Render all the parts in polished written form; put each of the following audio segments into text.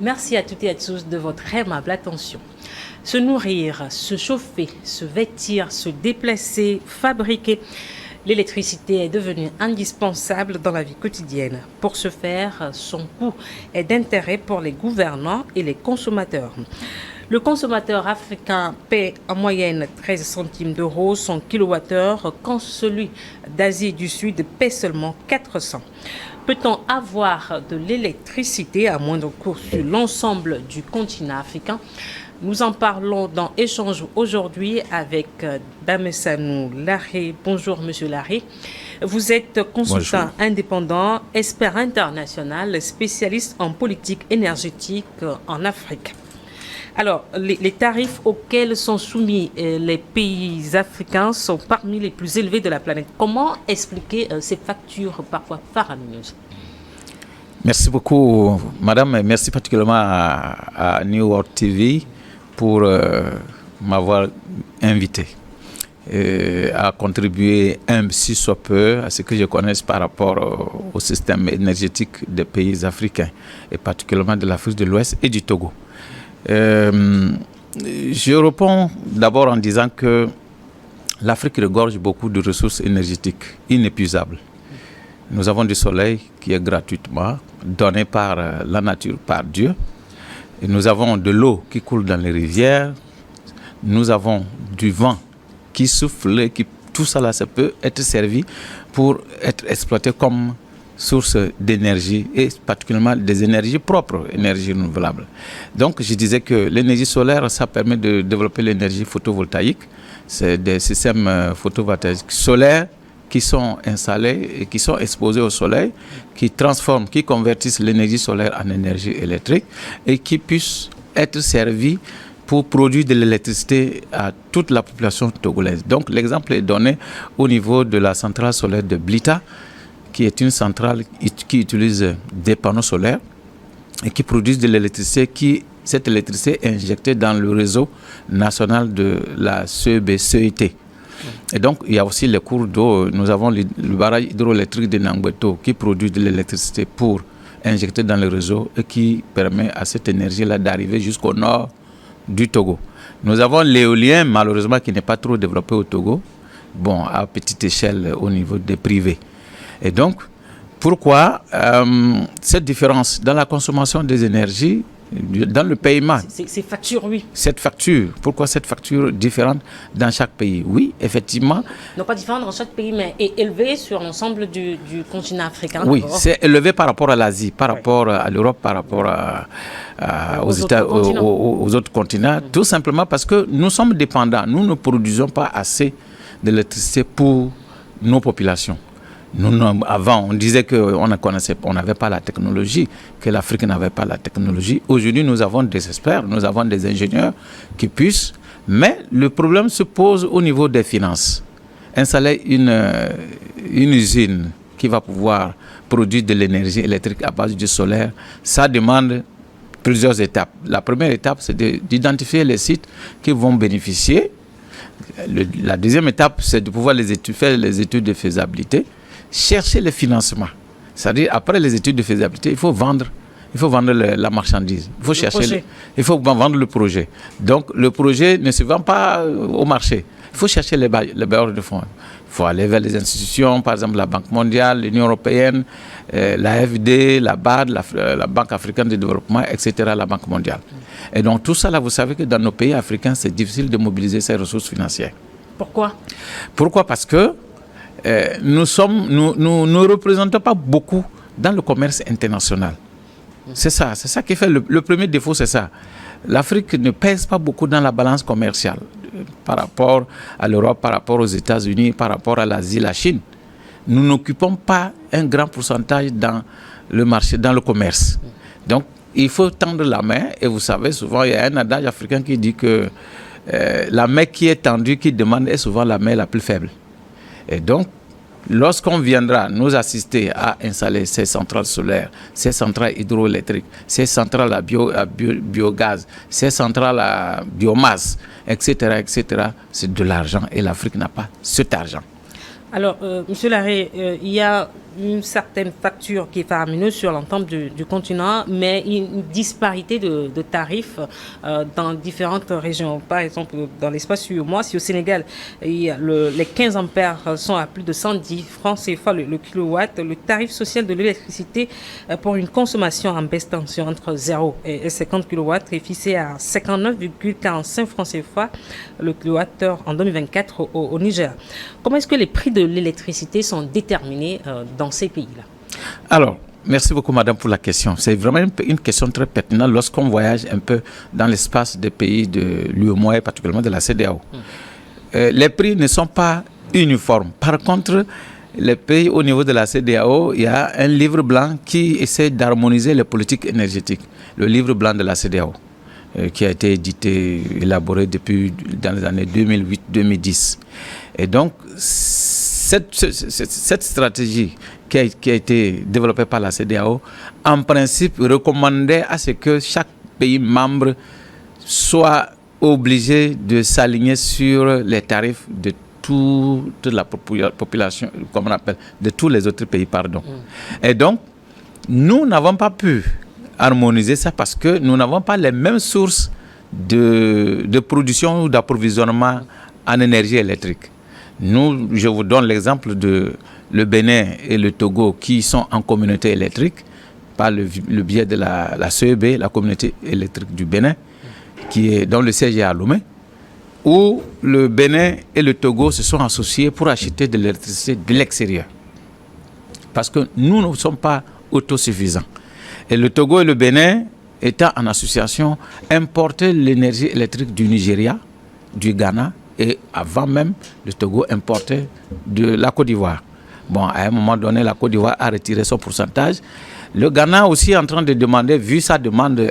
Merci à toutes et à tous de votre aimable attention. Se nourrir, se chauffer, se vêtir, se déplacer, fabriquer. L'électricité est devenue indispensable dans la vie quotidienne. Pour ce faire, son coût est d'intérêt pour les gouvernants et les consommateurs. Le consommateur africain paie en moyenne 13 centimes d'euros son kilowattheure quand celui d'Asie du Sud paie seulement 400. Peut-on avoir de l'électricité à moindre coût sur l'ensemble du continent africain? Nous en parlons dans Échange aujourd'hui avec Damesanou Larré. Bonjour Monsieur Larré. Vous êtes consultant indépendant, expert international, spécialiste en politique énergétique en Afrique. Alors, les tarifs auxquels sont soumis les pays africains sont parmi les plus élevés de la planète. Comment expliquer ces factures parfois faramineuses? Merci beaucoup, madame, et merci particulièrement à New World TV pour m'avoir invité à contribuer si soit peu à ce que je connaisse par rapport au système énergétique des pays africains, et particulièrement de l'Afrique de l'Ouest et du Togo. Je réponds d'abord en disant que l'Afrique regorge beaucoup de ressources énergétiques inépuisables. Nous avons du soleil qui est gratuitement donné par la nature, par Dieu. Et nous avons de l'eau qui coule dans les rivières. Nous avons du vent qui souffle, tout ça, ça peut être servi pour être exploité comme source d'énergie, et particulièrement des énergies propres, énergies renouvelables. Donc je disais que l'énergie solaire, ça permet de développer l'énergie photovoltaïque. C'est des systèmes photovoltaïques solaires qui sont installés et qui sont exposés au soleil, qui transforment, qui convertissent l'énergie solaire en énergie électrique et qui puissent être servis pour produire de l'électricité à toute la population togolaise. Donc l'exemple est donné au niveau de la centrale solaire de Blita, qui est une centrale qui utilise des panneaux solaires et qui produit de l'électricité. Cette électricité est injectée dans le réseau national de la CEB-CET. Et donc, il y a aussi les cours d'eau. Nous avons le barrage hydroélectrique de Nangbeto qui produit de l'électricité pour injecter dans le réseau et qui permet à cette énergie-là d'arriver jusqu'au nord du Togo. Nous avons l'éolien, malheureusement, qui n'est pas trop développé au Togo, à petite échelle au niveau des privés. Et donc, pourquoi cette différence dans la consommation des énergies, dans le paiement? Ces factures, oui. Cette facture, pourquoi cette facture différente dans chaque pays? Oui, effectivement. Non, pas différente dans chaque pays, mais est élevée sur l'ensemble du continent africain. Oui, c'est élevé par rapport à l'Asie, par rapport à l'Europe, par rapport aux autres continents, tout simplement parce que nous sommes dépendants. Nous ne produisons pas assez d'électricité pour nos populations. Avant, on disait qu'on n'avait pas la technologie, que l'Afrique n'avait pas la technologie. Aujourd'hui, nous avons des experts, nous avons des ingénieurs qui puissent. Mais le problème se pose au niveau des finances. Installer une usine qui va pouvoir produire de l'énergie électrique à base du solaire, ça demande plusieurs étapes. La première étape, c'est d'identifier les sites qui vont bénéficier. La deuxième étape, c'est de pouvoir faire les études de faisabilité. Chercher le financement. C'est-à-dire, après les études de faisabilité, il faut vendre la marchandise. Il faut vendre le projet. Donc, le projet ne se vend pas au marché. Il faut chercher les bailleurs de fonds. Il faut aller vers les institutions, par exemple la Banque mondiale, l'Union européenne, l'AFD, la BAD, la Banque africaine de développement, etc., la Banque mondiale. Et donc, tout ça, là, vous savez que dans nos pays africains, c'est difficile de mobiliser ces ressources financières. Pourquoi? Pourquoi? Parce que nous ne représentons pas beaucoup dans le commerce international. C'est ça qui fait le premier défaut, c'est ça. L'Afrique ne pèse pas beaucoup dans la balance commerciale par rapport à l'Europe, par rapport aux États-Unis, par rapport à l'Asie, la Chine. Nous n'occupons pas un grand pourcentage dans le marché, dans le commerce. Donc, il faut tendre la main. Et vous savez, souvent, il y a un adage africain qui dit que la main qui est tendue, qui demande, est souvent la main la plus faible. Et donc, lorsqu'on viendra nous assister à installer ces centrales solaires, ces centrales hydroélectriques, ces centrales à biogaz, ces centrales à biomasse, etc., c'est de l'argent. Et l'Afrique n'a pas cet argent. Alors, Monsieur Larrey, il y a une certaine facture qui est faramineuse sur l'ensemble du continent, mais une disparité de tarifs dans différentes régions. Par exemple, dans l'espace moi, si au Sénégal, les 15 ampères sont à plus de 110 francs CFA le kilowatt, le tarif social de l'électricité pour une consommation en baisse tension entre 0 et 50 kilowatts est fixé à 59,45 francs CFA le kilowattheure en 2024 au Niger. Comment est-ce que les prix de l'électricité sont déterminés dans ces pays-là? Alors, merci beaucoup, madame, pour la question. C'est vraiment une question très pertinente lorsqu'on voyage un peu dans l'espace des pays de l'UEMOA et particulièrement de la CEDEAO. Les prix ne sont pas uniformes. Par contre, les pays au niveau de la CEDEAO, il y a un livre blanc qui essaie d'harmoniser les politiques énergétiques. Le livre blanc de la CEDEAO, qui a été édité, élaboré depuis dans les années 2008-2010. Et donc, cette stratégie qui a été développée par la CEDEAO, en principe, recommandait à ce que chaque pays membre soit obligé de s'aligner sur les tarifs de toute la population, comme on appelle, de tous les autres pays, pardon. Et donc, nous n'avons pas pu harmoniser ça parce que nous n'avons pas les mêmes sources de production ou d'approvisionnement en énergie électrique. Nous, je vous donne l'exemple de le Bénin et le Togo qui sont en communauté électrique par le biais de la CEB, la communauté électrique du Bénin, dont le siège est à Lomé, où le Bénin et le Togo se sont associés pour acheter de l'électricité de l'extérieur. Parce que nous ne sommes pas autosuffisants. Et le Togo et le Bénin, étant en association, importaient l'énergie électrique du Nigeria, du Ghana, et avant même, le Togo importait de la Côte d'Ivoire. Bon, à un moment donné, la Côte d'Ivoire a retiré son pourcentage. Le Ghana aussi est en train de demander, vu sa demande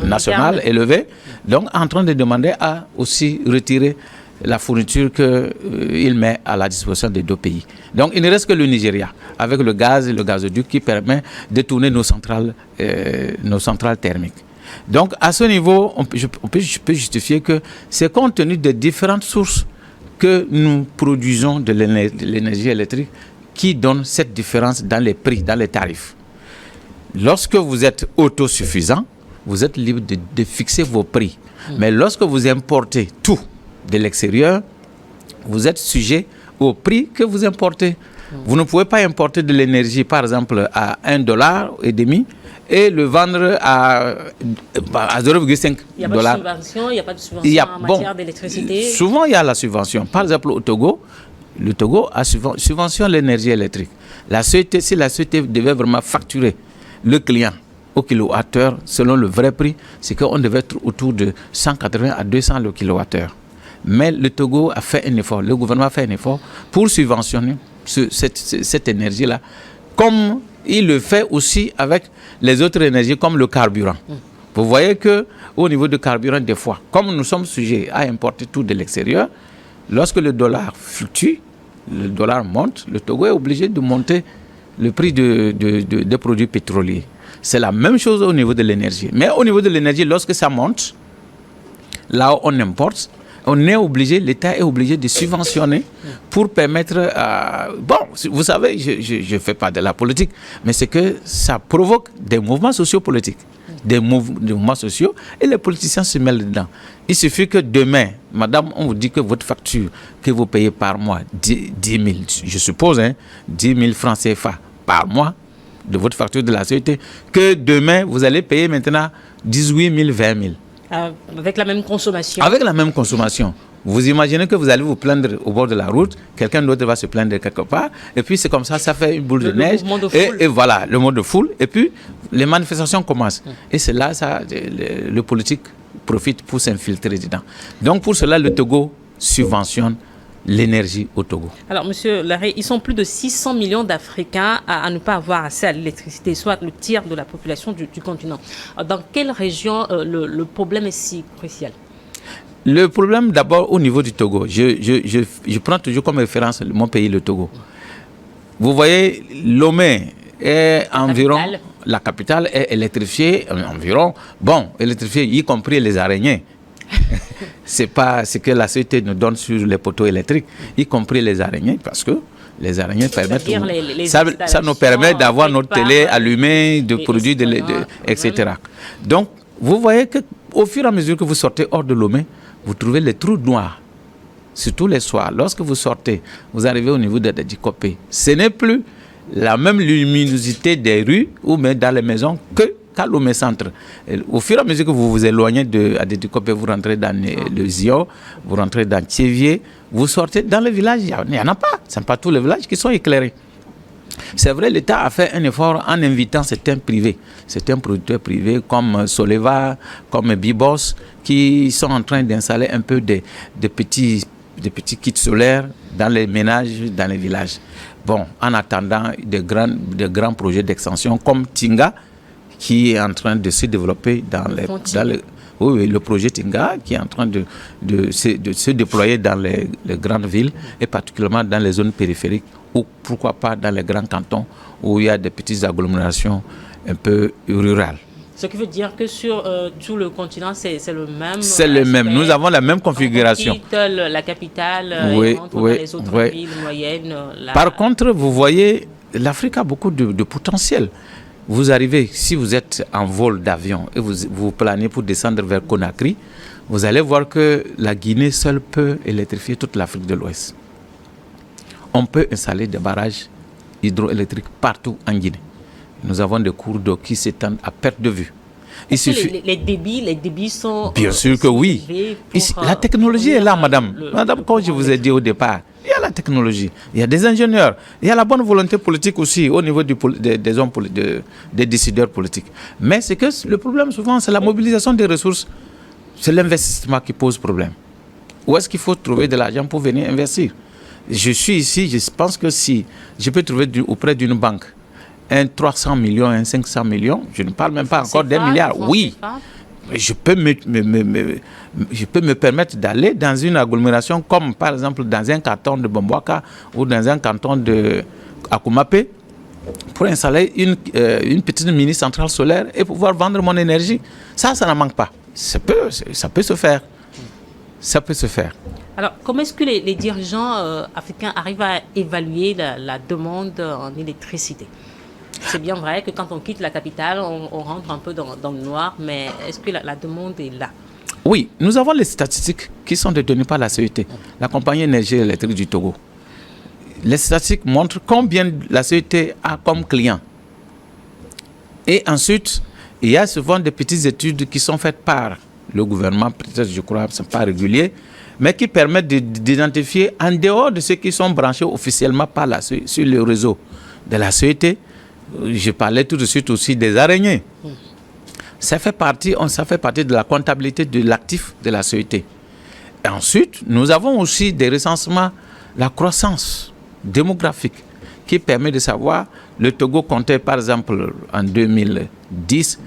nationale élevée, donc en train de demander à aussi retirer la fourniture qu'il met à la disposition des deux pays. Donc il ne reste que le Nigeria, avec le gaz et le gazoduc qui permet de tourner nos centrales thermiques. Donc à ce niveau, je peux justifier que c'est compte tenu des différentes sources que nous produisons de l'énergie électrique qui donne cette différence dans les prix, dans les tarifs. Lorsque vous êtes autosuffisant, vous êtes libre de fixer vos prix. Mais lorsque vous importez tout de l'extérieur, vous êtes sujet au prix que vous importez. Vous ne pouvez pas importer de l'énergie, par exemple, à $1,50 et le vendre à 0,5 $. Il n'y a pas de subvention, il n'y a pas de subvention en matière d'électricité. Souvent, il y a la subvention. Par exemple, au Togo, le Togo a subventionné l'énergie électrique. Si la société devait vraiment facturer le client au kilowattheure selon le vrai prix, c'est qu'on devait être autour de 180 à 200 le kilowattheure. Mais le Togo a fait un effort, le gouvernement a fait un effort pour subventionner cette énergie-là, comme il le fait aussi avec les autres énergies comme le carburant. Vous voyez qu'au niveau du carburant, des fois, comme nous sommes sujets à importer tout de l'extérieur, lorsque le dollar fluctue, le dollar monte, le Togo est obligé de monter le prix des produits pétroliers. C'est la même chose au niveau de l'énergie. Mais au niveau de l'énergie, lorsque ça monte, là où on importe, l'État est obligé de subventionner pour permettre bon, vous savez, je ne fais pas de la politique, mais c'est que ça provoque des mouvements sociopolitiques, des mouvements sociaux, et les politiciens se mêlent dedans. Il suffit que demain, madame, on vous dit que votre facture que vous payez par mois, 10 000, je suppose, 10 000 francs CFA par mois de votre facture de la société, que demain, vous allez payer maintenant 18 000, 20 000. Avec la même consommation. Avec la même consommation. Vous imaginez que vous allez vous plaindre au bord de la route, quelqu'un d'autre va se plaindre quelque part, et puis c'est comme ça, ça fait une boule de neige. Et voilà, le mot de foule. Et puis, les manifestations commencent. Et c'est là, le politique profite pour s'infiltrer dedans. Donc, pour cela, le Togo subventionne l'énergie au Togo. Alors, Monsieur Larrey, ils sont plus de 600 millions d'Africains à ne pas avoir accès à l'électricité, soit le tiers de la population du continent. Dans quelle région le problème est si crucial? Le problème, d'abord, au niveau du Togo. Je prends toujours comme référence mon pays, le Togo. Vous voyez, Lomé est environ... La capitale est électrifiée environ, électrifiée, y compris les araignées Ce n'est pas ce que la société nous donne sur les poteaux électriques, y compris les araignées, parce que les araignées permettent... Ça nous permet d'avoir notre télé allumée, de produire, etc. Donc, vous voyez qu'au fur et à mesure que vous sortez hors de Lomé, vous trouvez les trous noirs. Surtout les soirs. Lorsque vous sortez, vous arrivez au niveau de Dikopé. Ce n'est plus la même luminosité des rues ou même dans les maisons qu'à Lomé Centre. Et au fur et à mesure que vous vous éloignez de Dikopé, vous rentrez dans le Zio, vous rentrez dans Thiévier, vous sortez dans le village, il n'y en a pas. Ce ne sont pas tous les villages qui sont éclairés. C'est vrai, l'État a fait un effort en invitant certains privés, certains producteurs privés comme Soleva, comme Bibos, qui sont en train d'installer un peu des petits kits solaires dans les ménages, dans les villages. Bon, en attendant de grands projets d'extension comme Tinga, qui est en train de se développer le projet Tinga, qui est en train de se déployer dans les grandes villes et particulièrement dans les zones périphériques ou pourquoi pas dans les grands cantons où il y a des petites agglomérations un peu rurales. Ce qui veut dire que sur tout le continent, c'est le même. C'est le même. Nous avons la même configuration. On quitte la capitale et on rentre dans les autres villes moyennes. Par contre, vous voyez, l'Afrique a beaucoup de potentiel. Vous arrivez, si vous êtes en vol d'avion et vous planez pour descendre vers Conakry, vous allez voir que la Guinée seule peut électrifier toute l'Afrique de l'Ouest. On peut installer des barrages hydroélectriques partout en Guinée. Nous avons des cours d'eau qui s'étendent à perte de vue. Les débits sont... Bien sûr que oui. Ici, la technologie est là, madame. Madame, comme je vous ai dit au départ, il y a la technologie, il y a des ingénieurs, il y a la bonne volonté politique aussi au niveau des hommes, des décideurs politiques. Mais c'est que le problème souvent, c'est la mobilisation des ressources. C'est l'investissement qui pose problème. Où est-ce qu'il faut trouver de l'argent pour venir investir? Je suis ici, je pense que si je peux trouver auprès d'une banque un 300 millions, un 500 millions, je ne parle même pas encore d'un milliard, oui. Je peux me permettre d'aller dans une agglomération comme par exemple dans un canton de Bamboaka ou dans un canton de Akoumapé pour installer une petite mini-centrale solaire et pouvoir vendre mon énergie. Ça n'en manque pas. Ça peut se faire. Ça peut se faire. Alors, comment est-ce que les dirigeants africains arrivent à évaluer la demande en électricité? C'est bien vrai que quand on quitte la capitale, on rentre un peu dans le noir, mais est-ce que la demande est là? Oui, nous avons les statistiques qui sont détenues par la CET, la compagnie énergie électrique du Togo. Les statistiques montrent combien la CET a comme client. Et ensuite, il y a souvent des petites études qui sont faites par le gouvernement, peut-être je crois que ce n'est pas régulier, mais qui permettent d'identifier en dehors de ceux qui sont branchés officiellement sur le réseau de la CET. Je parlais tout de suite aussi des araignées. Ça fait partie de la comptabilité de l'actif de la CET. Et ensuite, nous avons aussi des recensements, la croissance démographique qui permet de savoir, le Togo comptait par exemple en 2010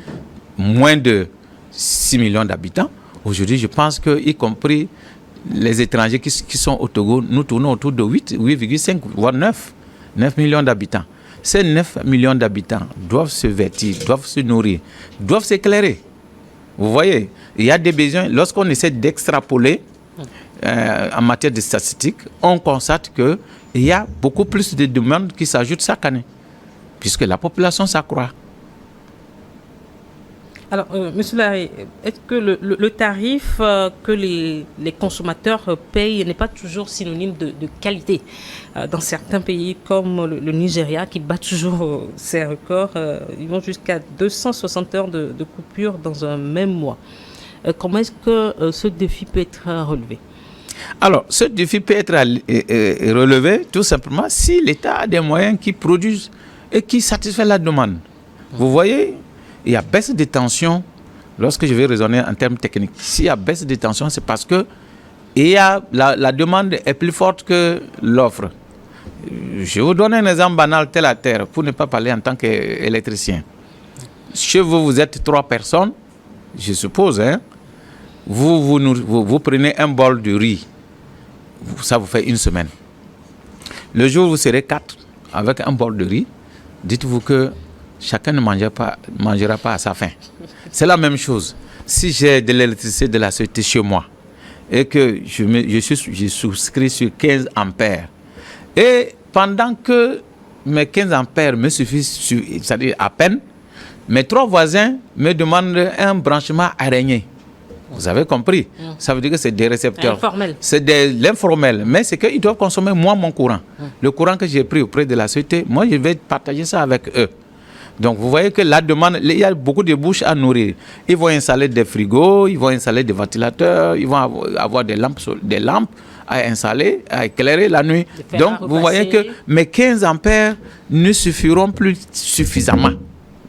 moins de 6 millions d'habitants. Aujourd'hui, je pense que, y compris les étrangers qui sont au Togo, nous tournons autour de 8,5 voire 9 millions d'habitants. Ces 9 millions d'habitants doivent se vêtir, doivent se nourrir, doivent s'éclairer. Vous voyez, il y a des besoins. Lorsqu'on essaie d'extrapoler en matière de statistiques, on constate qu'il y a beaucoup plus de demandes qui s'ajoutent chaque année, puisque la population s'accroît. Alors, M. Larry, est-ce que le tarif que les consommateurs payent n'est pas toujours synonyme de qualité? Dans certains pays comme le Nigeria, qui bat toujours ses records, ils vont jusqu'à 260 heures de coupure dans un même mois. Comment est-ce que ce défi peut être relevé? Alors, ce défi peut être relevé tout simplement si l'État a des moyens qui produisent et qui satisfont la demande. Vous voyez, il y a baisse de tension. Lorsque je vais raisonner en termes techniques, s'il y a baisse de tension, c'est parce que la demande est plus forte que l'offre. Je vous donne un exemple banal, tel à terre, pour ne pas parler en tant qu'électricien. Chez vous, vous êtes 3 personnes, je suppose, hein? Vous prenez un bol de riz, ça vous fait 1 semaine. Le jour où vous serez 4 avec un bol de riz, dites-vous que chacun ne mangera pas à sa faim. C'est la même chose. si j'ai de l'électricité de la société chez moi et que je souscris sur 15 ampères, et pendant que mes 15 ampères me suffisent, c'est-à-dire à peine, mes 3 voisins me demandent un branchement araignée. Vous avez compris? Ça veut dire que c'est des récepteurs. Informel. C'est de l'informel. Mais c'est qu'ils doivent consommer moins mon courant. Le courant que j'ai pris auprès de la société, moi, je vais partager ça avec eux. Donc, vous voyez que la demande, il y a beaucoup de bouches à nourrir. Ils vont installer des frigos, ils vont installer des ventilateurs, ils vont avoir des lampes à installer, à éclairer la nuit. Donc, vous voyez que mes 15 ampères ne suffiront plus suffisamment.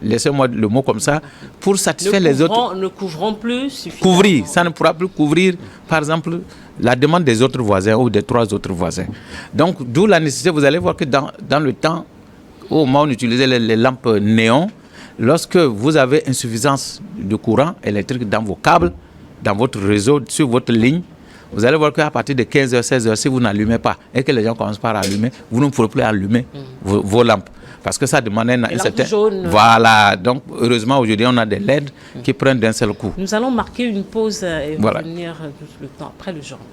Laissez-moi le mot comme ça, pour satisfaire les autres. Ne couvrons plus suffisamment. Couvrir, ça ne pourra plus couvrir, par exemple, la demande des autres voisins ou des 3 autres voisins. Donc, d'où la nécessité, vous allez voir que dans le temps, au moment où on utilisait les lampes néon, lorsque vous avez insuffisance de courant électrique dans vos câbles, dans votre réseau, sur votre ligne, vous allez voir qu'à partir de 15h, 16h, si vous n'allumez pas et que les gens commencent par allumer, vous ne pourrez plus allumer vos lampes. Parce que ça demandait une certaine... Voilà, donc heureusement aujourd'hui on a des LED qui prennent d'un seul coup. Nous allons marquer une pause et revenir le temps après le journal.